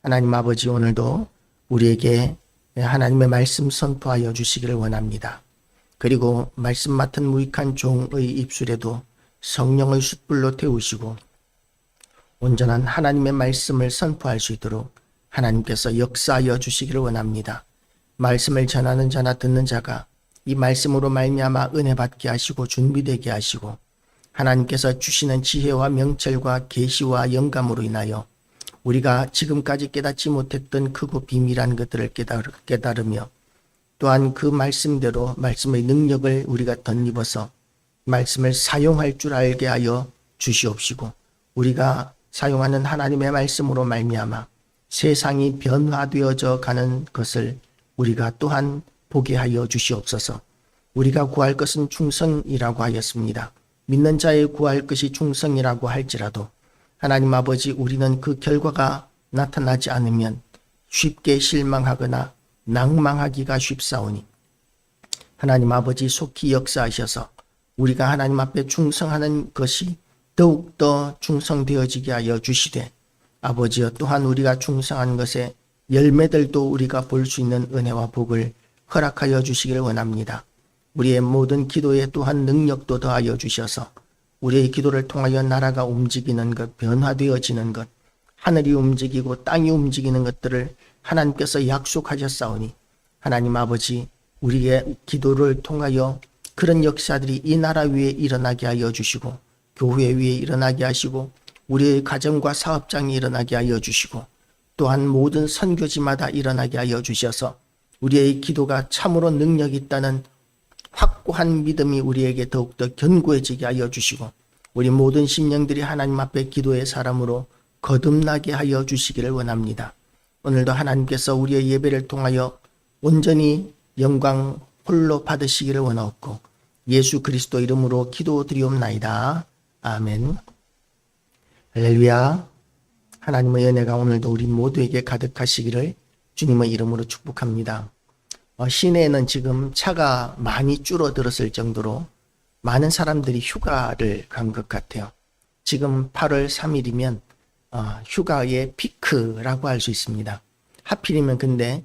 하나님 아버지, 오늘도 우리에게 하나님의 말씀 선포하여 주시기를 원합니다. 그리고 말씀 맡은 무익한 종의 입술에도 성령의 숯불로 태우시고 온전한 하나님의 말씀을 선포할 수 있도록 하나님께서 역사하여 주시기를 원합니다. 말씀을 전하는 자나 듣는 자가 이 말씀으로 말미암아 은혜 받게 하시고 준비되게 하시고 하나님께서 주시는 지혜와 명철과 계시와 영감으로 인하여 우리가 지금까지 깨닫지 못했던 크고 비밀한 것들을 깨달으며 또한 그 말씀대로 말씀의 능력을 우리가 덧입어서 말씀을 사용할 줄 알게 하여 주시옵시고 우리가 사용하는 하나님의 말씀으로 말미암아 세상이 변화되어져 가는 것을 우리가 또한 보게 하여 주시옵소서. 우리가 구할 것은 충성이라고 하였습니다. 믿는 자의 구할 것이 충성이라고 할지라도 하나님 아버지, 우리는 그 결과가 나타나지 않으면 쉽게 실망하거나 낭망하기가 쉽사오니 하나님 아버지, 속히 역사하셔서 우리가 하나님 앞에 충성하는 것이 더욱더 충성되어지게 하여 주시되 아버지여, 또한 우리가 충성하는 것에 열매들도 우리가 볼 수 있는 은혜와 복을 허락하여 주시기를 원합니다. 우리의 모든 기도에 또한 능력도 더하여 주셔서 우리의 기도를 통하여 나라가 움직이는 것, 변화되어지는 것, 하늘이 움직이고 땅이 움직이는 것들을 하나님께서 약속하셨사오니 하나님 아버지, 우리의 기도를 통하여 그런 역사들이 이 나라 위에 일어나게 하여 주시고 교회 위에 일어나게 하시고 우리의 가정과 사업장이 일어나게 하여 주시고 또한 모든 선교지마다 일어나게 하여 주셔서 우리의 기도가 참으로 능력이 있다는 확고한 믿음이 우리에게 더욱더 견고해지게 하여 주시고 우리 모든 심령들이 하나님 앞에 기도의 사람으로 거듭나게 하여 주시기를 원합니다. 오늘도 하나님께서 우리의 예배를 통하여 온전히 영광 홀로 받으시기를 원하옵고 예수 그리스도 이름으로 기도드리옵나이다. 아멘. 할렐루야. 하나님의 은혜가 오늘도 우리 모두에게 가득하시기를 주님의 이름으로 축복합니다. 시내에는 지금 차가 많이 줄어들었을 정도로 많은 사람들이 휴가를 간 것 같아요. 지금 8월 3일이면 휴가의 피크라고 할 수 있습니다. 하필이면 근데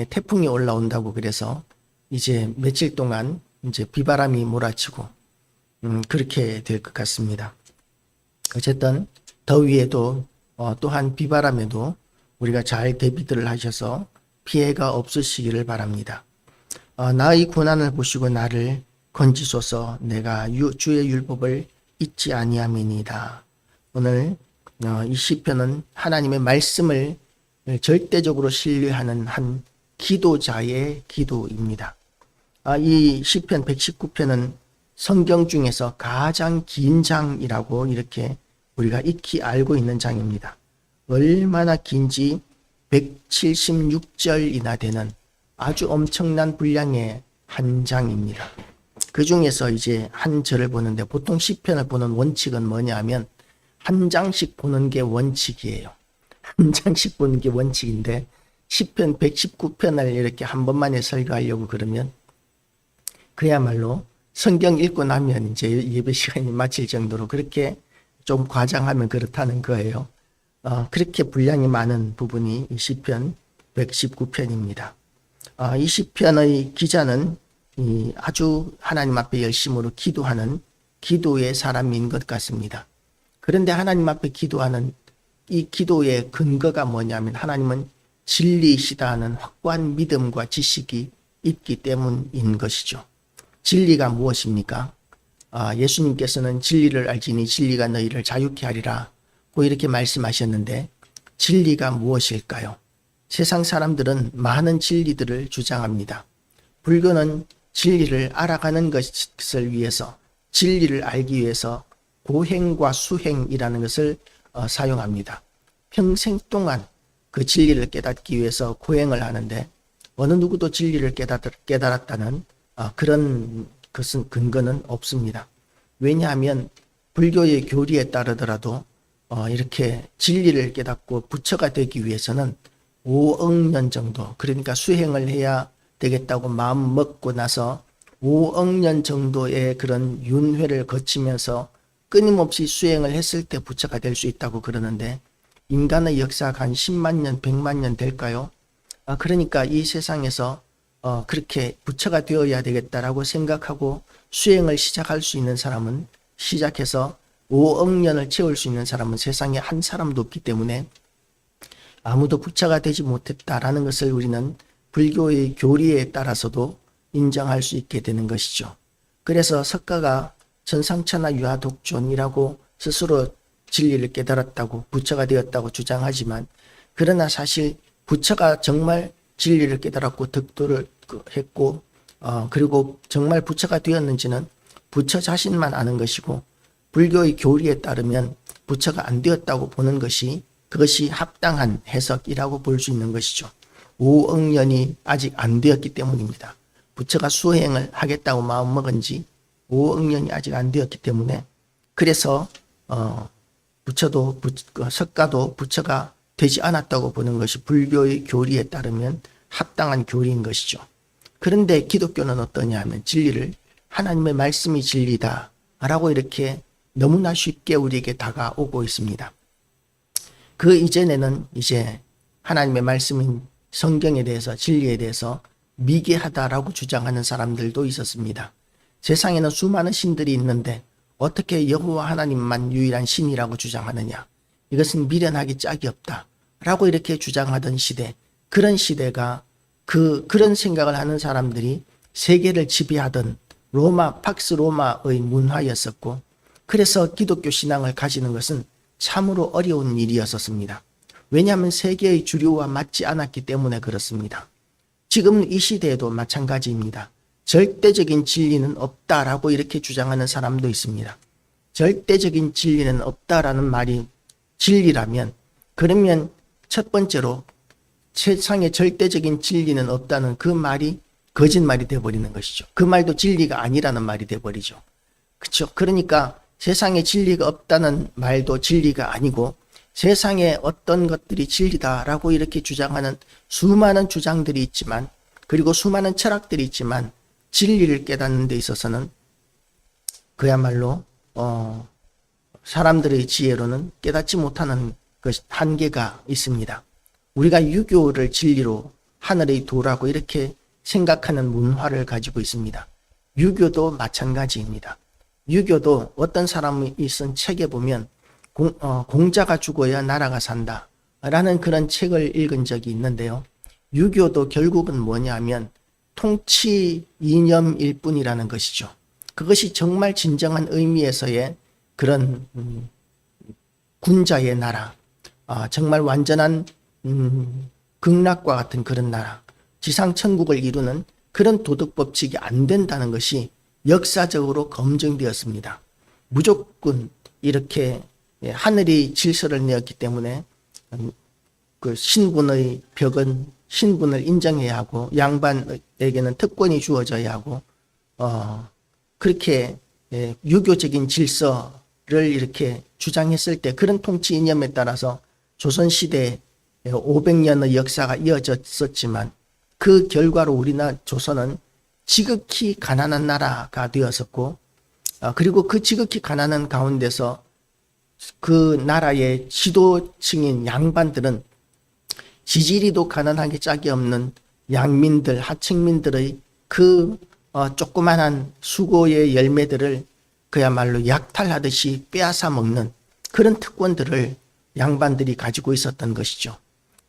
태풍이 올라온다고 그래서 이제 며칠 동안 이제 비바람이 몰아치고 그렇게 될 것 같습니다. 어쨌든 더위에도 또한 비바람에도 우리가 잘 대비들을 하셔서 피해가 없으시기를 바랍니다. 나의 고난을 보시고 나를 건지소서. 내가 주의 율법을 잊지 아니함이니이다. 오늘 이 시편은 하나님의 말씀을 절대적으로 신뢰하는 한 기도자의 기도입니다. 이 시편 119편은 성경 중에서 가장 긴 장이라고 이렇게 우리가 익히 알고 있는 장입니다. 얼마나 긴지 176절이나 되는 아주 엄청난 분량의 한 장입니다. 그 중에서 이제 한 절을 보는데 보통 시편을 보는 원칙은 뭐냐 하면 한 장씩 보는 게 원칙이에요. 한 장씩 보는 게 원칙인데 시편 119편을 이렇게 한 번만에 설교하려고 그러면 그야말로 성경 읽고 나면 이제 예배 시간이 마칠 정도로 그렇게 좀 과장하면 그렇다는 거예요. 그렇게 분량이 많은 부분이 이 시편 119편입니다. 이 시편의 기자는 아주 하나님 앞에 열심으로 기도하는 기도의 사람인 것 같습니다. 그런데 하나님 앞에 기도하는 이 기도의 근거가 뭐냐면 하나님은 진리이시다 하는 확고한 믿음과 지식이 있기 때문인 것이죠. 진리가 무엇입니까? 예수님께서는 진리를 알지니 진리가 너희를 자유케 하리라 고 이렇게 말씀하셨는데 진리가 무엇일까요? 세상 사람들은 많은 진리들을 주장합니다. 불교는 진리를 알아가는 것을 위해서, 진리를 알기 위해서 고행과 수행이라는 것을 사용합니다. 평생 동안 그 진리를 깨닫기 위해서 고행을 하는데 어느 누구도 진리를 깨달았다는 그런 것은 근거는 없습니다. 왜냐하면 불교의 교리에 따르더라도 이렇게 진리를 깨닫고 부처가 되기 위해서는 5억 년 정도, 그러니까 수행을 해야 되겠다고 마음 먹고 나서 5억 년 정도의 그런 윤회를 거치면서 끊임없이 수행을 했을 때 부처가 될 수 있다고 그러는데 인간의 역사가 한 10만 년, 100만 년 될까요? 그러니까 이 세상에서 그렇게 부처가 되어야 되겠다라고 생각하고 수행을 시작할 수 있는 사람은, 시작해서 5억 년을 채울 수 있는 사람은 세상에 한 사람도 없기 때문에 아무도 부처가 되지 못했다라는 것을 우리는 불교의 교리에 따라서도 인정할 수 있게 되는 것이죠. 그래서 석가가 전상천하 유아독존이라고 스스로 진리를 깨달았다고, 부처가 되었다고 주장하지만, 그러나 사실 부처가 정말 진리를 깨달았고 득도를 했고 그리고 정말 부처가 되었는지는 부처 자신만 아는 것이고, 불교의 교리에 따르면 부처가 안 되었다고 보는 것이, 그것이 합당한 해석이라고 볼 수 있는 것이죠. 5억 년이 아직 안 되었기 때문입니다. 부처가 수행을 하겠다고 마음먹은 지 5억 년이 아직 안 되었기 때문에, 그래서 석가도 부처가 되지 않았다고 보는 것이 불교의 교리에 따르면 합당한 교리인 것이죠. 그런데 기독교는 어떠냐 하면 진리를, 하나님의 말씀이 진리다 라고 이렇게 너무나 쉽게 우리에게 다가오고 있습니다. 그 이전에는 이제 하나님의 말씀인 성경에 대해서, 진리에 대해서 미개하다라고 주장하는 사람들도 있었습니다. 세상에는 수많은 신들이 있는데 어떻게 여호와 하나님만 유일한 신이라고 주장하느냐, 이것은 미련하기 짝이 없다 라고 이렇게 주장하던 시대, 그런 시대가 그런 생각을 하는 사람들이 세계를 지배하던 팍스 로마의 문화였었고, 그래서 기독교 신앙을 가지는 것은 참으로 어려운 일이었었습니다. 왜냐하면 세계의 주류와 맞지 않았기 때문에 그렇습니다. 지금 이 시대에도 마찬가지입니다. 절대적인 진리는 없다라고 이렇게 주장하는 사람도 있습니다. 절대적인 진리는 없다라는 말이 진리라면, 그러면 첫 번째로 세상에 절대적인 진리는 없다는 그 말이 거짓말이 되어버리는 것이죠. 그 말도 진리가 아니라는 말이 되어버리죠. 그렇죠? 그러니까 세상에 진리가 없다는 말도 진리가 아니고, 세상에 어떤 것들이 진리다라고 이렇게 주장하는 수많은 주장들이 있지만, 그리고 수많은 철학들이 있지만, 진리를 깨닫는 데 있어서는 그야말로 사람들의 지혜로는 깨닫지 못하는 한계가 있습니다. 우리가 유교를 진리로, 하늘의 도라고 이렇게 생각하는 문화를 가지고 있습니다. 유교도 마찬가지입니다. 유교도 어떤 사람이 쓴 책에 보면 공자가 죽어야 나라가 산다 라는 그런 책을 읽은 적이 있는데요. 유교도 결국은 뭐냐면 통치 이념일 뿐이라는 것이죠. 그것이 정말 진정한 의미에서의 그런 군자의 나라, 정말 완전한 극락과 같은 그런 나라, 지상천국을 이루는 그런 도덕법칙이 안 된다는 것이 역사적으로 검증되었습니다. 무조건 이렇게 하늘이 질서를 내었기 때문에 그 신분의 벽은 신분을 인정해야 하고, 양반에게는 특권이 주어져야 하고, 그렇게 유교적인 질서를 이렇게 주장했을 때, 그런 통치 이념에 따라서 조선시대에 500년의 역사가 이어졌었지만, 그 결과로 우리나라 조선은 지극히 가난한 나라가 되었었고, 그리고 그 지극히 가난한 가운데서 그 나라의 지도층인 양반들은 지지리도 가난하게 짝이 없는 양민들, 하층민들의 그 조그만한 수고의 열매들을 그야말로 약탈하듯이 빼앗아 먹는 그런 특권들을 양반들이 가지고 있었던 것이죠.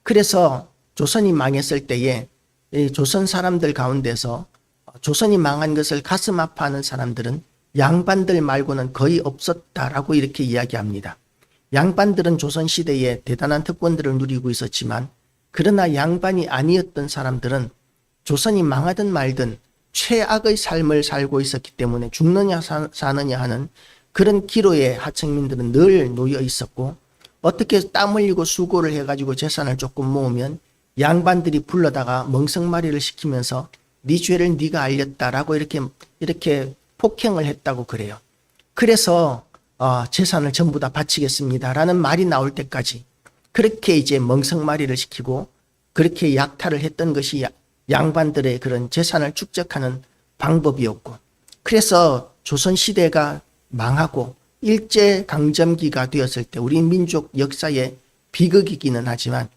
그래서 조선이 망했을 때에 조선 사람들 가운데서 조선이 망한 것을 가슴 아파하는 사람들은 양반들 말고는 거의 없었다라고 이렇게 이야기합니다. 양반들은 조선시대에 대단한 특권들을 누리고 있었지만, 그러나 양반이 아니었던 사람들은 조선이 망하든 말든 최악의 삶을 살고 있었기 때문에 죽느냐 사느냐 하는 그런 기로에 하층민들은 늘 놓여 있었고, 어떻게 땀 흘리고 수고를 해가지고 재산을 조금 모으면 양반들이 불러다가 멍석말이를 시키면서 네 죄를 네가 알렸다라고 이렇게 폭행을 했다고 그래요. 그래서 재산을 전부 다 바치겠습니다라는 말이 나올 때까지 그렇게 이제 멍석말이를 시키고 그렇게 약탈을 했던 것이 양반들의 그런 재산을 축적하는 방법이었고, 그래서 조선시대가 망하고 일제강점기가 되었을 때 우리 민족 역사에 비극이기는 하지만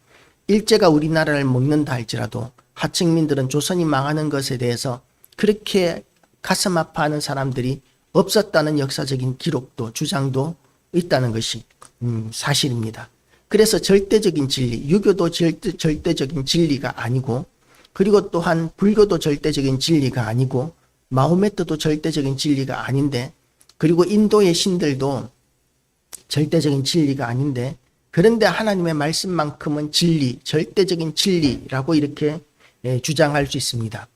일제가 우리나라를 먹는다 할지라도 하층민들은 조선이 망하는 것에 대해서 그렇게 가슴 아파하는 사람들이 없었다는 역사적인 기록도 주장도 있다는 것이 사실입니다. 그래서 절대적인 진리, 유교도 절대적인 진리가 아니고, 그리고 또한 불교도 절대적인 진리가 아니고, 마호메트도 절대적인 진리가 아닌데, 그리고 인도의 신들도 절대적인 진리가 아닌데, 그런데 하나님의 말씀만큼은 진리, 절대적인 진리라고 이렇게 주장할 수 있습니다.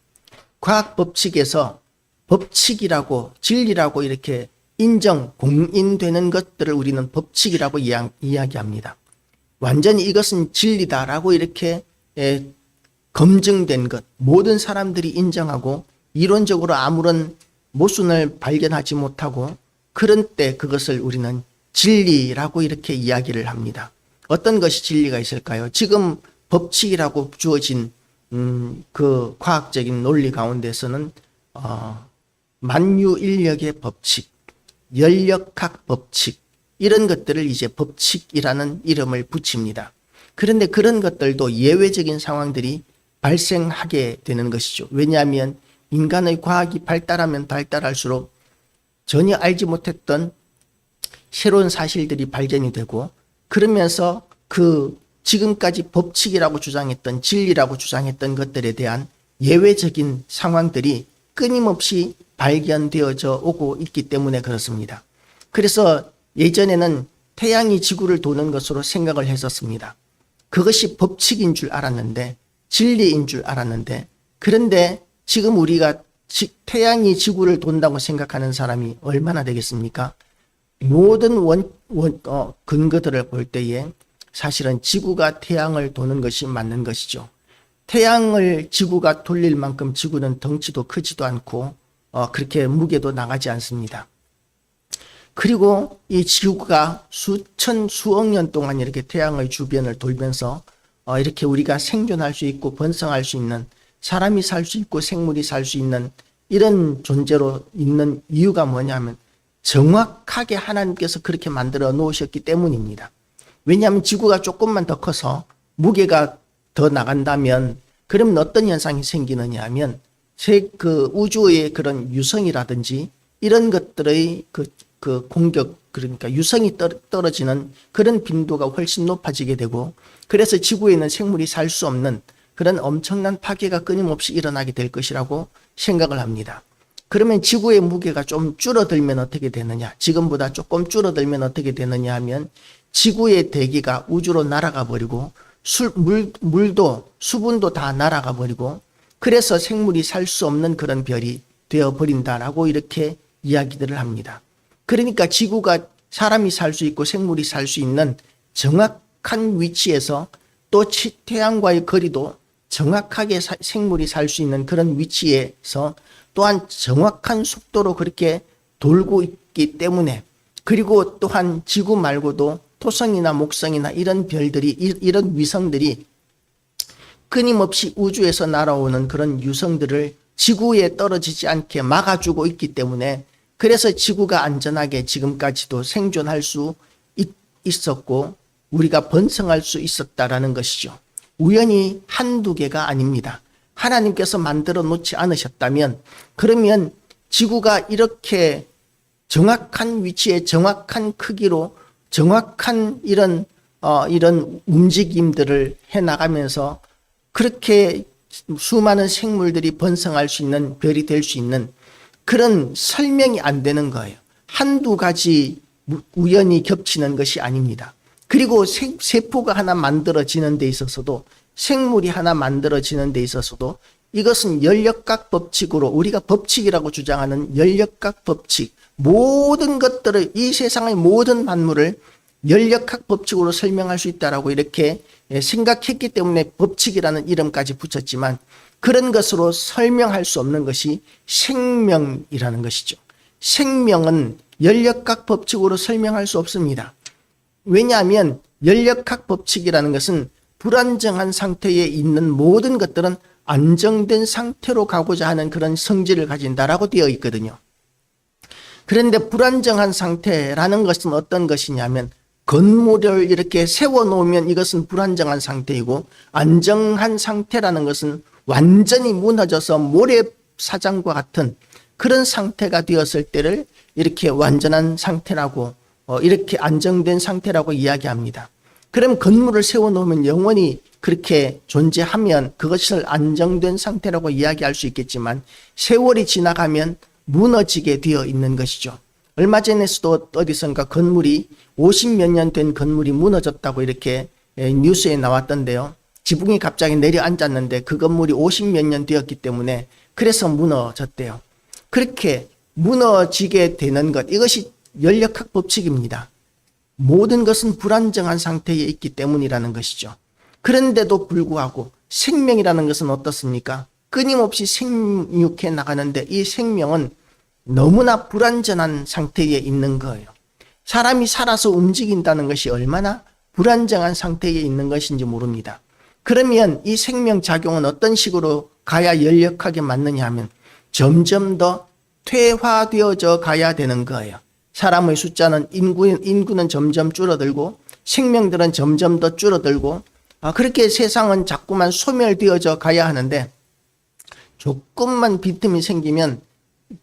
과학 법칙에서 법칙이라고 진리라고 이렇게 공인되는 것들을 우리는 법칙이라고 이야기합니다. 완전히 이것은 진리다라고 이렇게 검증된 것, 모든 사람들이 인정하고 이론적으로 아무런 모순을 발견하지 못하고 그런 때 그것을 우리는 진리라고 이렇게 이야기를 합니다. 어떤 것이 진리가 있을까요? 지금 법칙이라고 주어진 그 과학적인 논리 가운데서는 만유인력의 법칙, 연력학 법칙, 이런 것들을 이제 법칙이라는 이름을 붙입니다. 그런데 그런 것들도 예외적인 상황들이 발생하게 되는 것이죠. 왜냐하면 인간의 과학이 발달하면 발달할수록 전혀 알지 못했던 새로운 사실들이 발견이 되고, 그러면서 그 지금까지 법칙이라고 주장했던, 진리라고 주장했던 것들에 대한 예외적인 상황들이 끊임없이 발견되어져 오고 있기 때문에 그렇습니다. 그래서 예전에는 태양이 지구를 도는 것으로 생각을 했었습니다. 그것이 법칙인 줄 알았는데, 진리인 줄 알았는데, 그런데 지금 우리가 태양이 지구를 돈다고 생각하는 사람이 얼마나 되겠습니까? 모든 근거들을 볼 때에 사실은 지구가 태양을 도는 것이 맞는 것이죠. 태양을 지구가 돌릴 만큼 지구는 덩치도 크지도 않고 그렇게 무게도 나가지 않습니다. 그리고 이 지구가 수억 년 동안 이렇게 태양의 주변을 돌면서 이렇게 우리가 생존할 수 있고 번성할 수 있는, 사람이 살 수 있고 생물이 살 수 있는 이런 존재로 있는 이유가 뭐냐면 정확하게 하나님께서 그렇게 만들어 놓으셨기 때문입니다. 왜냐하면 지구가 조금만 더 커서 무게가 더 나간다면 그러면 어떤 현상이 생기느냐 하면 그 우주의 그런 유성이라든지 이런 것들의 그 공격, 그러니까 유성이 떨어지는 그런 빈도가 훨씬 높아지게 되고, 그래서 지구에는 생물이 살 수 없는 그런 엄청난 파괴가 끊임없이 일어나게 될 것이라고 생각을 합니다. 그러면 지구의 무게가 좀 줄어들면 어떻게 되느냐, 지금보다 조금 줄어들면 어떻게 되느냐 하면 지구의 대기가 우주로 날아가 버리고 물도 수분도 다 날아가 버리고, 그래서 생물이 살 수 없는 그런 별이 되어 버린다라고 이렇게 이야기들을 합니다. 그러니까 지구가 사람이 살 수 있고 생물이 살 수 있는 정확한 위치에서, 또 태양과의 거리도 정확하게 생물이 살 수 있는 그런 위치에서 또한 정확한 속도로 그렇게 돌고 있기 때문에, 그리고 또한 지구 말고도 토성이나 목성이나 이런 별들이, 이런 위성들이 끊임없이 우주에서 날아오는 그런 유성들을 지구에 떨어지지 않게 막아주고 있기 때문에, 그래서 지구가 안전하게 지금까지도 생존할 수 있었고 우리가 번성할 수 있었다라는 것이죠. 우연히 한두 개가 아닙니다. 하나님께서 만들어 놓지 않으셨다면, 그러면 지구가 이렇게 정확한 위치에 정확한 크기로 정확한 이런 움직임들을 해나가면서 그렇게 수많은 생물들이 번성할 수 있는, 별이 될 수 있는 그런 설명이 안 되는 거예요. 한두 가지 우연히 겹치는 것이 아닙니다. 그리고 세포가 하나 만들어지는 데 있어서도, 생물이 하나 만들어지는 데 있어서도 이것은 연력학 법칙으로, 우리가 법칙이라고 주장하는 연력학 법칙, 모든 것들을, 이 세상의 모든 만물을 연력학 법칙으로 설명할 수 있다라고 이렇게 생각했기 때문에 법칙이라는 이름까지 붙였지만, 그런 것으로 설명할 수 없는 것이 생명이라는 것이죠. 생명은 연력학 법칙으로 설명할 수 없습니다. 왜냐하면 연력학 법칙이라는 것은 불안정한 상태에 있는 모든 것들은 안정된 상태로 가고자 하는 그런 성질을 가진다라고 되어 있거든요. 그런데 불안정한 상태라는 것은 어떤 것이냐면 건물을 이렇게 세워놓으면 이것은 불안정한 상태이고, 안정한 상태라는 것은 완전히 무너져서 모래사장과 같은 그런 상태가 되었을 때를 이렇게 완전한 상태라고, 이렇게 안정된 상태라고 이야기합니다. 그럼 건물을 세워놓으면 영원히 그렇게 존재하면 그것을 안정된 상태라고 이야기할 수 있겠지만, 세월이 지나가면 무너지게 되어 있는 것이죠. 얼마 전에서도 어디선가 건물이 50몇 년 된 건물이 무너졌다고 이렇게 뉴스에 나왔던데요. 지붕이 갑자기 내려앉았는데 그 건물이 50몇 년 되었기 때문에 그래서 무너졌대요. 그렇게 무너지게 되는 것, 이것이 연력학 법칙입니다. 모든 것은 불안정한 상태에 있기 때문이라는 것이죠. 그런데도 불구하고 생명이라는 것은 어떻습니까? 끊임없이 생육해 나가는데 이 생명은 너무나 불안전한 상태에 있는 거예요. 사람이 살아서 움직인다는 것이 얼마나 불안정한 상태에 있는 것인지 모릅니다. 그러면 이 생명작용은 어떤 식으로 가야 연력하게 맞느냐 하면 점점 더 퇴화되어져 가야 되는 거예요. 사람의 숫자는 인구는 점점 줄어들고 생명들은 점점 더 줄어들고, 그렇게 세상은 자꾸만 소멸되어져 가야 하는데, 조금만 빈틈이 생기면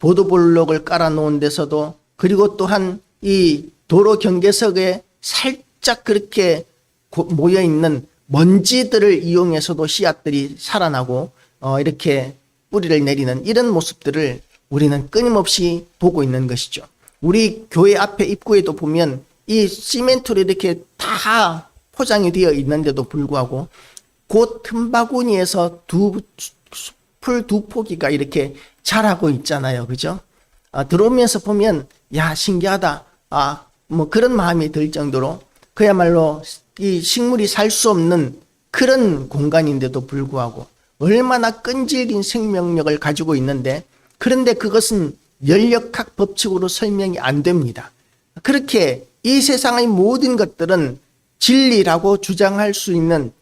보도블록을 깔아놓은 데서도, 그리고 또한 이 도로 경계석에 살짝 그렇게 모여있는 먼지들을 이용해서도 씨앗들이 살아나고 이렇게 뿌리를 내리는 이런 모습들을 우리는 끊임없이 보고 있는 것이죠. 우리 교회 앞에 입구에도 보면 이 시멘트로 이렇게 다 포장이 되어 있는데도 불구하고 그 틈바구니에서 풀 두 포기가 이렇게 자라고 있잖아요. 그죠? 들어오면서 보면, 야, 신기하다. 뭐 그런 마음이 들 정도로 그야말로 이 식물이 살 수 없는 그런 공간인데도 불구하고 얼마나 끈질긴 생명력을 가지고 있는데, 그런데 그것은 연력학 법칙으로 설명이 안 됩니다. 그렇게 이 세상의 모든 것들은 진리라고 주장할 수 있는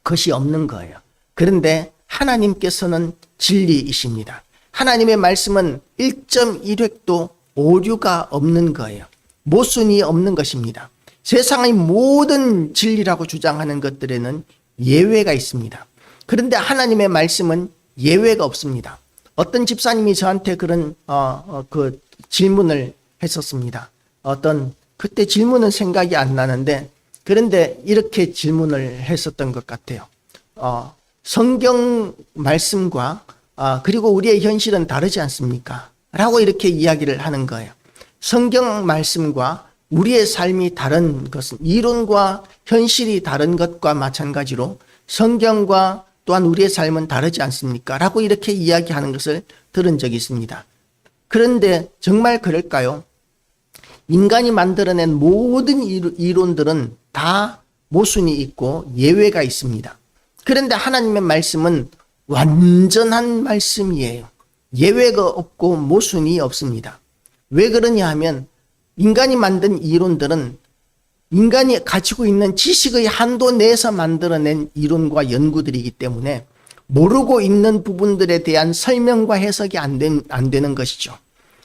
것이 없는 거예요. 그런데 하나님께서는 진리이십니다. 하나님의 말씀은 1.1획도 오류가 없는 거예요. 모순이 없는 것입니다. 세상의 모든 진리라고 주장하는 것들에는 예외가 있습니다. 그런데 하나님의 말씀은 예외가 없습니다. 어떤 집사님이 저한테 그런 그 질문을 했었습니다. 그때 질문은 생각이 안 나는데, 그런데 이렇게 질문을 했었던 것 같아요. 성경 말씀과 그리고 우리의 현실은 다르지 않습니까? 라고 이렇게 이야기를 하는 거예요. 성경 말씀과 우리의 삶이 다른 것은, 이론과 현실이 다른 것과 마찬가지로 성경과 또한 우리의 삶은 다르지 않습니까? 라고 이렇게 이야기하는 것을 들은 적이 있습니다. 그런데 정말 그럴까요? 인간이 만들어낸 모든 이론들은 다 모순이 있고 예외가 있습니다. 그런데 하나님의 말씀은 완전한 말씀이에요. 예외가 없고 모순이 없습니다. 왜 그러냐 하면, 인간이 만든 이론들은 인간이 가지고 있는 지식의 한도 내에서 만들어낸 이론과 연구들이기 때문에 모르고 있는 부분들에 대한 설명과 해석이 안 되는 것이죠.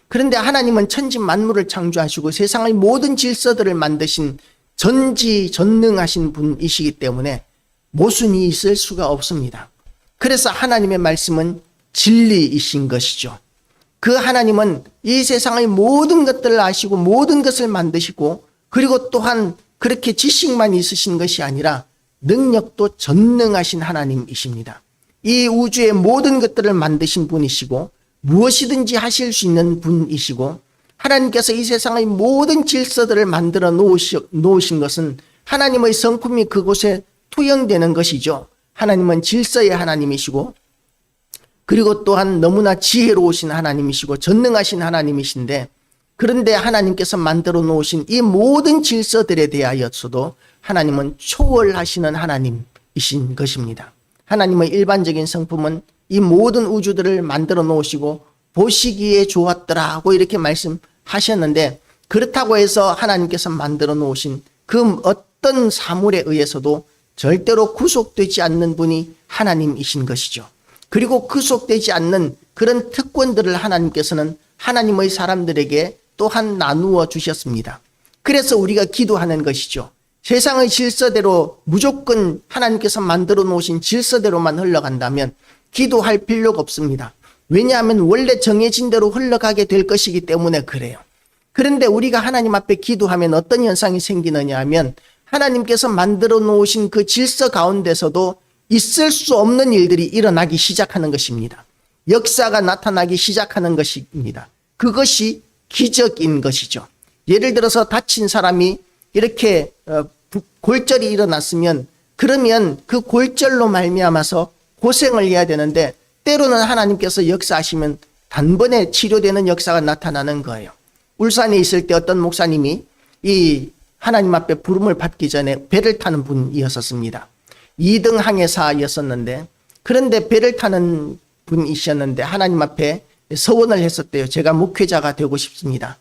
그런데 하나님은 천지 만물을 창조하시고 세상의 모든 질서들을 만드신 전지전능하신 분이시기 때문에 모순이 있을 수가 없습니다. 그래서 하나님의 말씀은 진리이신 것이죠. 그 하나님은 이 세상의 모든 것들을 아시고 모든 것을 만드시고, 그리고 또한 그렇게 지식만 있으신 것이 아니라 능력도 전능하신 하나님이십니다. 이 우주의 모든 것들을 만드신 분이시고 무엇이든지 하실 수 있는 분이시고, 하나님께서 이 세상의 모든 질서들을 만들어 놓으신 것은 하나님의 성품이 그곳에 투영되는 것이죠. 하나님은 질서의 하나님이시고, 그리고 또한 너무나 지혜로우신 하나님이시고 전능하신 하나님이신데, 그런데 하나님께서 만들어 놓으신 이 모든 질서들에 대하여서도 하나님은 초월하시는 하나님이신 것입니다. 하나님의 일반적인 성품은 이 모든 우주들을 만들어 놓으시고 보시기에 좋았더라고 이렇게 말씀하셨는데, 그렇다고 해서 하나님께서 만들어 놓으신 그 어떤 사물에 의해서도 절대로 구속되지 않는 분이 하나님이신 것이죠. 그리고 구속되지 않는 그런 특권들을 하나님께서는 하나님의 사람들에게 또한 나누어 주셨습니다. 그래서 우리가 기도하는 것이죠. 세상의 질서대로 무조건 하나님께서 만들어 놓으신 질서대로만 흘러간다면 기도할 필요가 없습니다. 왜냐하면 원래 정해진 대로 흘러가게 될 것이기 때문에 그래요. 그런데 우리가 하나님 앞에 기도하면 어떤 현상이 생기느냐 하면 하나님께서 만들어 놓으신 그 질서 가운데서도 있을 수 없는 일들이 일어나기 시작하는 것입니다. 역사가 나타나기 시작하는 것입니다. 그것이 기적인 것이죠. 예를 들어서 다친 사람이 이렇게 골절이 일어났으면 그러면 그 골절로 말미암아서 고생을 해야 되는데 때로는 하나님께서 역사하시면 단번에 치료되는 역사가 나타나는 거예요. 울산에 있을 때 어떤 목사님이 이 하나님 앞에 부름을 받기 전에 배를 타는 분이었습니다. 2등 항해사였었는데 그런데 배를 타는 분이셨는데 하나님 앞에 서원을 했었대요. 제가 목회자가 되고 싶습니다.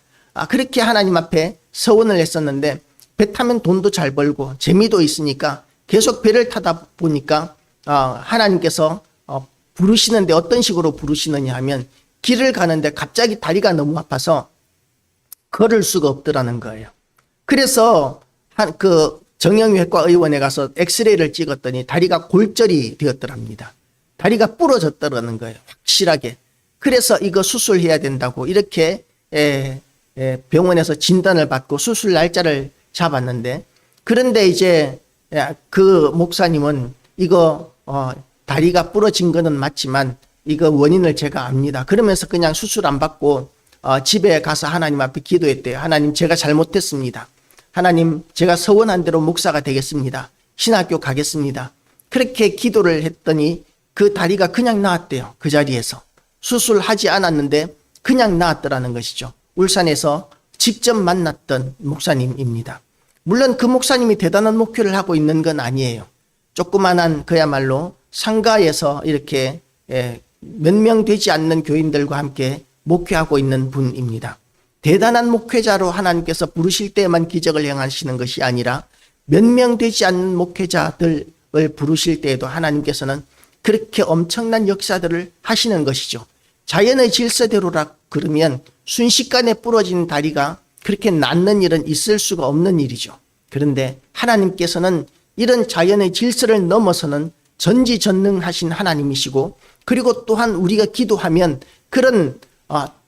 그렇게 하나님 앞에 서원을 했었는데 배 타면 돈도 잘 벌고 재미도 있으니까 계속 배를 타다 보니까 하나님께서 부르시는데 어떤 식으로 부르시느냐 하면 길을 가는데 갑자기 다리가 너무 아파서 걸을 수가 없더라는 거예요. 그래서 그 정형외과 의원에 가서 엑스레이를 찍었더니 다리가 골절이 되었더랍니다. 다리가 부러졌더라는 거예요. 확실하게. 그래서 이거 수술해야 된다고 이렇게 병원에서 진단을 받고 수술 날짜를 잡았는데 그런데 이제 그 목사님은 이거 다리가 부러진 거는 맞지만 이거 원인을 제가 압니다. 그러면서 그냥 수술 안 받고 집에 가서 하나님 앞에 기도했대요. 하나님 제가 잘못했습니다. 하나님 제가 서원한 대로 목사가 되겠습니다. 신학교 가겠습니다. 그렇게 기도를 했더니 그 다리가 그냥 나았대요. 그 자리에서. 수술하지 않았는데 그냥 나았더라는 것이죠. 울산에서 직접 만났던 목사님입니다. 물론 그 목사님이 대단한 목회를 하고 있는 건 아니에요. 조그만한 그야말로 상가에서 이렇게 몇 명 되지 않는 교인들과 함께 목회하고 있는 분입니다. 대단한 목회자로 하나님께서 부르실 때에만 기적을 행하시는 것이 아니라 몇 명 되지 않는 목회자들을 부르실 때에도 하나님께서는 그렇게 엄청난 역사들을 하시는 것이죠. 자연의 질서대로라 그러면 순식간에 부러진 다리가 그렇게 낫는 일은 있을 수가 없는 일이죠. 그런데 하나님께서는 이런 자연의 질서를 넘어서는 전지전능하신 하나님이시고 그리고 또한 우리가 기도하면 그런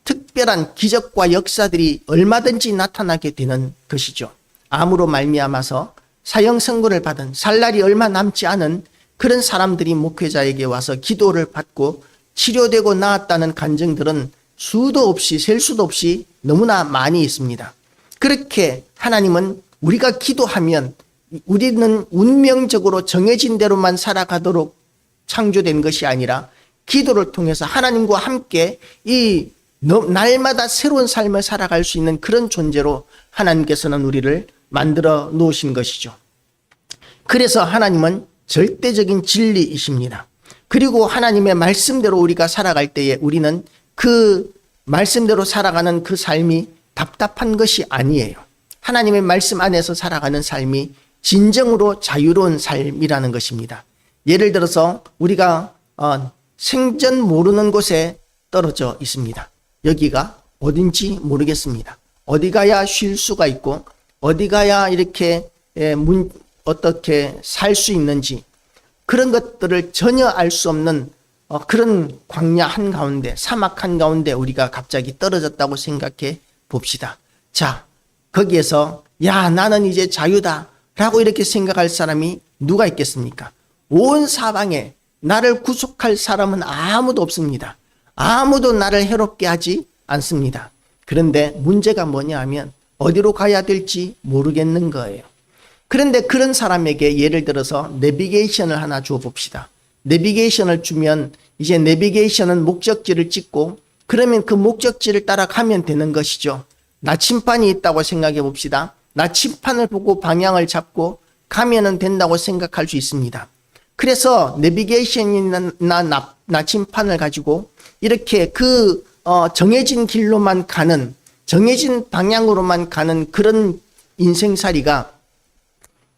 특별한 기적과 역사들이 얼마든지 나타나게 되는 것이죠. 암으로 말미암아서 사형 선고를 받은 살 날이 얼마 남지 않은 그런 사람들이 목회자에게 와서 기도를 받고 치료되고 나았다는 간증들은 수도 없이 셀 수도 없이 너무나 많이 있습니다. 그렇게 하나님은 우리가 기도하면 우리는 운명적으로 정해진 대로만 살아가도록 창조된 것이 아니라 기도를 통해서 하나님과 함께 이 날마다 새로운 삶을 살아갈 수 있는 그런 존재로 하나님께서는 우리를 만들어 놓으신 것이죠. 그래서 하나님은 절대적인 진리이십니다. 그리고 하나님의 말씀대로 우리가 살아갈 때에 우리는 그 말씀대로 살아가는 그 삶이 답답한 것이 아니에요. 하나님의 말씀 안에서 살아가는 삶이 진정으로 자유로운 삶이라는 것입니다. 예를 들어서 우리가 생전 모르는 곳에 떨어져 있습니다. 여기가 어딘지 모르겠습니다. 어디 가야 쉴 수가 있고 어디 가야 이렇게 어떻게 살 수 있는지 그런 것들을 전혀 알 수 없는 그런 광야 한가운데 사막 한가운데 우리가 갑자기 떨어졌다고 생각해 봅시다. 자, 거기에서 야 나는 이제 자유다 라고 이렇게 생각할 사람이 누가 있겠습니까? 온 사방에 나를 구속할 사람은 아무도 없습니다. 아무도 나를 해롭게 하지 않습니다. 그런데 문제가 뭐냐 하면 어디로 가야 될지 모르겠는 거예요. 그런데 그런 사람에게 예를 들어서 내비게이션을 하나 줘 봅시다. 내비게이션을 주면 이제 내비게이션은 목적지를 찍고 그러면 그 목적지를 따라가면 되는 것이죠. 나침반이 있다고 생각해 봅시다. 나침반을 보고 방향을 잡고 가면은 된다고 생각할 수 있습니다. 그래서 내비게이션이나 나침반을 가지고 이렇게 그 정해진 길로만 가는 정해진 방향으로만 가는 그런 인생살이가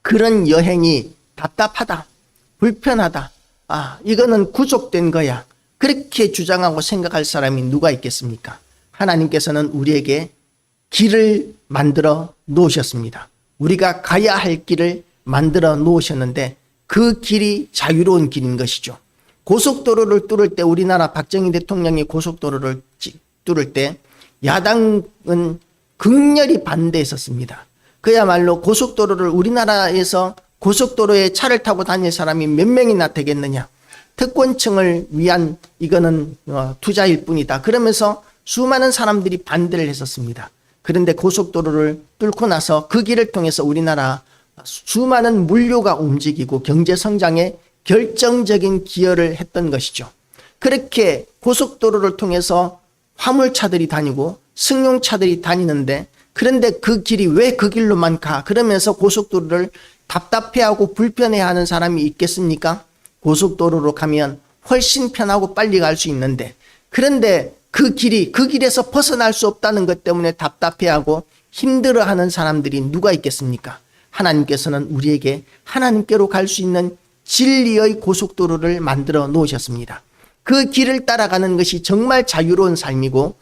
그런 여행이 답답하다, 불편하다, 이거는 구속된 거야. 그렇게 주장하고 생각할 사람이 누가 있겠습니까? 하나님께서는 우리에게 길을 만들어 놓으셨습니다. 우리가 가야 할 길을 만들어 놓으셨는데 그 길이 자유로운 길인 것이죠. 고속도로를 뚫을 때, 우리나라 박정희 대통령이 고속도로를 뚫을 때 야당은 극렬히 반대했었습니다. 그야말로 고속도로를, 우리나라에서 고속도로에 차를 타고 다닐 사람이 몇 명이나 되겠느냐, 특권층을 위한 이거는 투자일 뿐이다, 그러면서 수많은 사람들이 반대를 했었습니다. 그런데 고속도로를 뚫고 나서 그 길을 통해서 우리나라 수많은 물류가 움직이고 경제 성장에 결정적인 기여를 했던 것이죠. 그렇게 고속도로를 통해서 화물차들이 다니고 승용차들이 다니는데, 그런데 그 길이 왜 그 길로만 가? 그러면서 고속도로를 답답해하고 불편해하는 사람이 있겠습니까? 고속도로로 가면 훨씬 편하고 빨리 갈 수 있는데, 그런데 그 길에서 벗어날 수 없다는 것 때문에 답답해하고 힘들어하는 사람들이 누가 있겠습니까? 하나님께서는 우리에게 하나님께로 갈 수 있는 진리의 고속도로를 만들어 놓으셨습니다. 그 길을 따라가는 것이 정말 자유로운 삶이고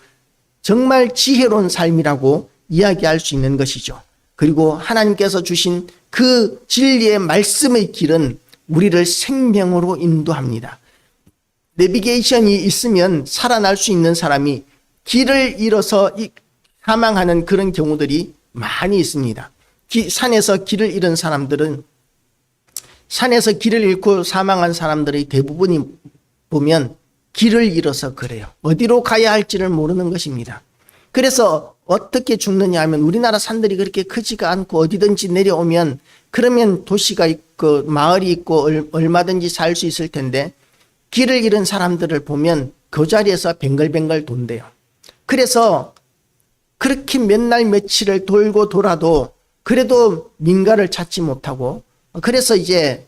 정말 지혜로운 삶이라고 이야기할 수 있는 것이죠. 그리고 하나님께서 주신 그 진리의 말씀의 길은 우리를 생명으로 인도합니다. 내비게이션이 있으면 살아날 수 있는 사람이 길을 잃어서 사망하는 그런 경우들이 많이 있습니다. 산에서 길을 잃은 사람들은, 산에서 길을 잃고 사망한 사람들의 대부분이 보면 길을 잃어서 그래요. 어디로 가야 할지를 모르는 것입니다. 그래서 어떻게 죽느냐 하면, 우리나라 산들이 그렇게 크지가 않고 어디든지 내려오면, 그러면 도시가 있고 마을이 있고 얼마든지 살 수 있을 텐데, 길을 잃은 사람들을 보면 그 자리에서 뱅글뱅글 돈대요. 그래서 그렇게 몇 날 며칠을 돌고 돌아도 그래도 민가를 찾지 못하고, 그래서 이제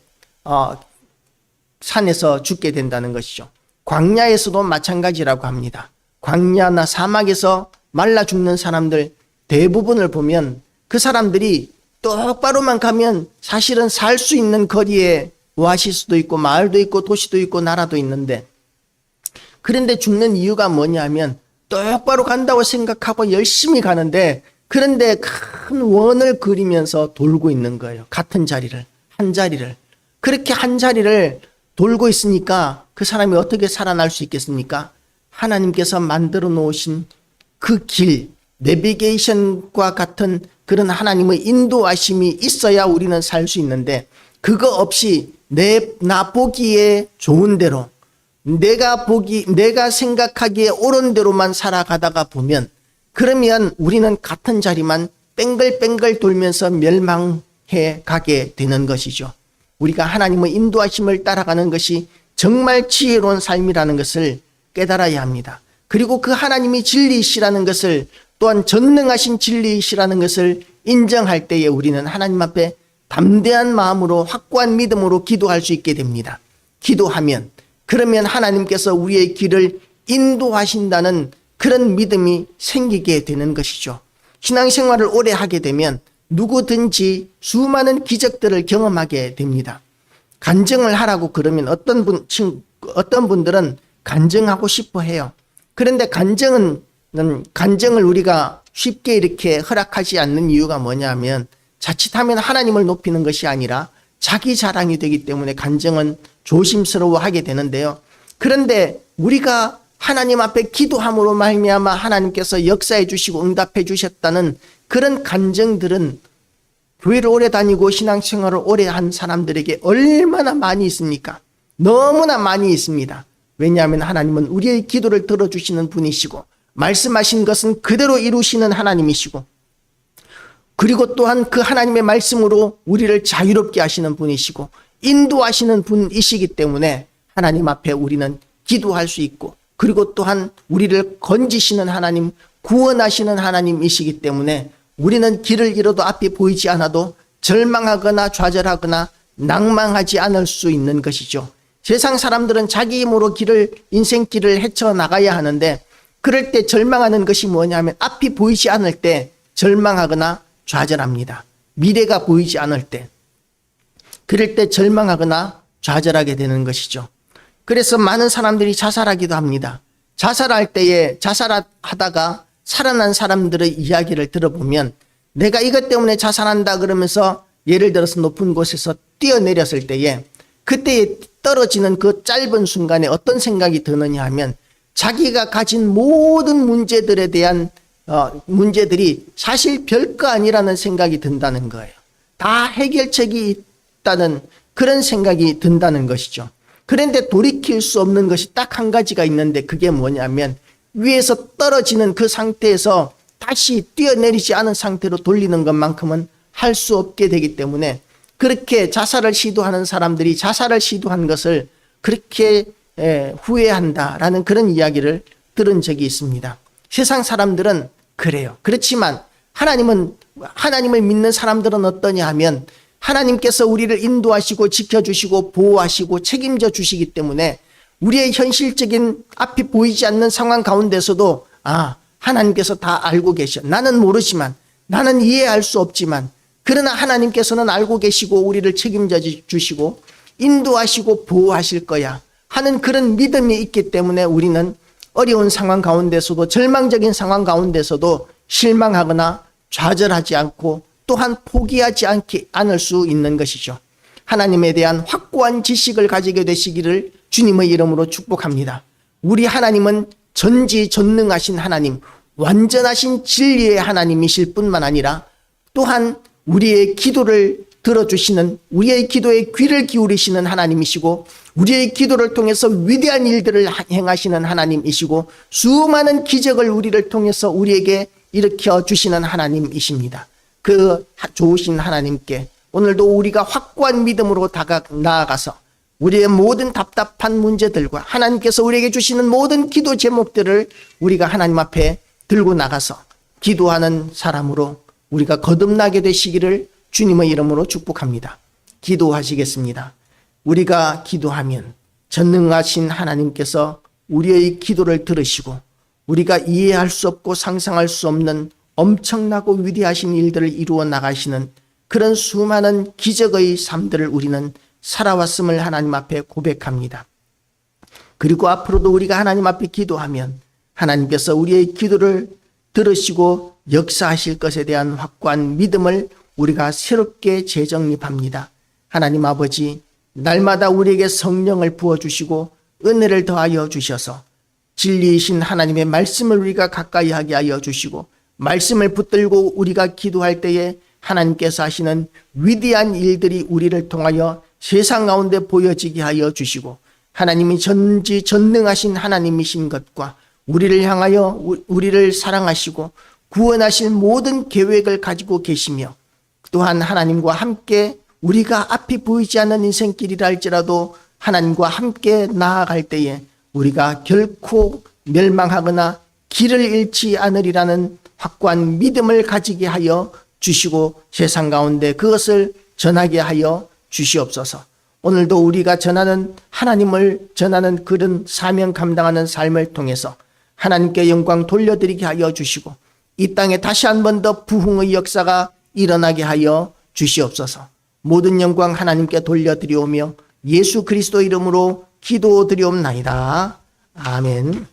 산에서 죽게 된다는 것이죠. 광야에서도 마찬가지라고 합니다. 광야나 사막에서 말라 죽는 사람들 대부분을 보면 그 사람들이 똑바로만 가면 사실은 살 수 있는 거리에 오아시스도 있고 마을도 있고 도시도 있고 나라도 있는데, 그런데 죽는 이유가 뭐냐면 똑바로 간다고 생각하고 열심히 가는데, 그런데 큰 원을 그리면서 돌고 있는 거예요. 같은 자리를, 한 자리를. 그렇게 한 자리를 돌고 있으니까 그 사람이 어떻게 살아날 수 있겠습니까? 하나님께서 만들어 놓으신 그 길, 내비게이션과 같은 그런 하나님의 인도하심이 있어야 우리는 살 수 있는데, 그거 없이 나 보기에 좋은 대로, 내가 생각하기에 옳은 대로만 살아가다가 보면, 그러면 우리는 같은 자리만 뺑글뺑글 돌면서 멸망해 가게 되는 것이죠. 우리가 하나님의 인도하심을 따라가는 것이 정말 지혜로운 삶이라는 것을 깨달아야 합니다. 그리고 그 하나님이 진리이시라는 것을, 또한 전능하신 진리이시라는 것을 인정할 때에 우리는 하나님 앞에 담대한 마음으로 확고한 믿음으로 기도할 수 있게 됩니다. 기도하면, 그러면 하나님께서 우리의 길을 인도하신다는 그런 믿음이 생기게 되는 것이죠. 신앙생활을 오래 하게 되면 누구든지 수많은 기적들을 경험하게 됩니다. 간증을 하라고 그러면 어떤 분들은 간증하고 싶어 해요. 그런데 간증을 우리가 쉽게 이렇게 허락하지 않는 이유가 뭐냐면, 자칫하면 하나님을 높이는 것이 아니라 자기 자랑이 되기 때문에 간증은 조심스러워하게 되는데요. 그런데 우리가 하나님 앞에 기도함으로 말미암아 하나님께서 역사해 주시고 응답해 주셨다는 그런 간증들은 교회를 오래 다니고 신앙생활을 오래 한 사람들에게 얼마나 많이 있습니까? 너무나 많이 있습니다. 왜냐하면 하나님은 우리의 기도를 들어주시는 분이시고, 말씀하신 것은 그대로 이루시는 하나님이시고, 그리고 또한 그 하나님의 말씀으로 우리를 자유롭게 하시는 분이시고 인도하시는 분이시기 때문에 하나님 앞에 우리는 기도할 수 있고, 그리고 또한 우리를 건지시는 하나님, 구원하시는 하나님이시기 때문에 우리는 길을 잃어도 앞이 보이지 않아도 절망하거나 좌절하거나 낭망하지 않을 수 있는 것이죠. 세상 사람들은 자기 힘으로 인생길을 헤쳐나가야 하는데, 그럴 때 절망하는 것이 뭐냐면 앞이 보이지 않을 때 절망하거나 좌절합니다. 미래가 보이지 않을 때, 그럴 때 절망하거나 좌절하게 되는 것이죠. 그래서 많은 사람들이 자살하기도 합니다. 자살할 때에 자살하다가 살아난 사람들의 이야기를 들어보면 내가 이것 때문에 자살한다 그러면서 예를 들어서 높은 곳에서 뛰어내렸을 때에 그때 떨어지는 그 짧은 순간에 어떤 생각이 드느냐 하면 자기가 가진 모든 문제들에 대한 문제들이 사실 별거 아니라는 생각이 든다는 거예요. 다 해결책이 있다는 그런 생각이 든다는 것이죠. 그런데 돌이킬 수 없는 것이 딱 한 가지가 있는데 그게 뭐냐면 위에서 떨어지는 그 상태에서 다시 뛰어내리지 않은 상태로 돌리는 것만큼은 할 수 없게 되기 때문에 그렇게 자살을 시도하는 사람들이 자살을 시도한 것을 그렇게 후회한다라는 그런 이야기를 들은 적이 있습니다. 세상 사람들은 그래요. 그렇지만 하나님을 믿는 사람들은 어떠냐 하면 하나님께서 우리를 인도하시고 지켜주시고 보호하시고 책임져 주시기 때문에 우리의 현실적인 앞이 보이지 않는 상황 가운데서도 하나님께서 다 알고 계셔. 나는 모르지만, 나는 이해할 수 없지만 그러나 하나님께서는 알고 계시고 우리를 책임져 주시고 인도하시고 보호하실 거야 하는 그런 믿음이 있기 때문에 우리는 어려운 상황 가운데서도 절망적인 상황 가운데서도 실망하거나 좌절하지 않고 또한 포기하지 않을 수 있는 것이죠. 하나님에 대한 확고한 지식을 가지게 되시기를 주님의 이름으로 축복합니다. 우리 하나님은 전지전능하신 하나님, 완전하신 진리의 하나님이실 뿐만 아니라 또한 우리의 기도를 들어주시는, 우리의 기도에 귀를 기울이시는 하나님이시고 우리의 기도를 통해서 위대한 일들을 행하시는 하나님이시고 수많은 기적을 우리를 통해서 우리에게 일으켜 주시는 하나님이십니다. 그 좋으신 하나님께 오늘도 우리가 확고한 믿음으로 나아가서 우리의 모든 답답한 문제들과 하나님께서 우리에게 주시는 모든 기도 제목들을 우리가 하나님 앞에 들고 나가서 기도하는 사람으로 우리가 거듭나게 되시기를 주님의 이름으로 축복합니다. 기도하시겠습니다. 우리가 기도하면 전능하신 하나님께서 우리의 기도를 들으시고 우리가 이해할 수 없고 상상할 수 없는 엄청나고 위대하신 일들을 이루어 나가시는 그런 수많은 기적의 삶들을 우리는 살아왔음을 하나님 앞에 고백합니다. 그리고 앞으로도 우리가 하나님 앞에 기도하면 하나님께서 우리의 기도를 들으시고 역사하실 것에 대한 확고한 믿음을 우리가 새롭게 재정립합니다. 하나님 아버지, 날마다 우리에게 성령을 부어주시고 은혜를 더하여 주셔서 진리이신 하나님의 말씀을 우리가 가까이 하게 하여 주시고 말씀을 붙들고 우리가 기도할 때에 하나님께서 하시는 위대한 일들이 우리를 통하여 세상 가운데 보여지게 하여 주시고 하나님이 전지전능하신 하나님이신 것과 우리를 향하여 우리를 사랑하시고 구원하실 모든 계획을 가지고 계시며 또한 하나님과 함께 우리가 앞이 보이지 않는 인생길이라 할지라도 하나님과 함께 나아갈 때에 우리가 결코 멸망하거나 길을 잃지 않으리라는 확고한 믿음을 가지게 하여 주시고 세상 가운데 그것을 전하게 하여 주시옵소서. 오늘도 우리가 하나님을 전하는 그런 사명 감당하는 삶을 통해서 하나님께 영광 돌려드리게 하여 주시고 이 땅에 다시 한 번 더 부흥의 역사가 일어나게 하여 주시옵소서. 모든 영광 하나님께 돌려드리오며 예수 그리스도 이름으로 기도드리옵나이다. 아멘.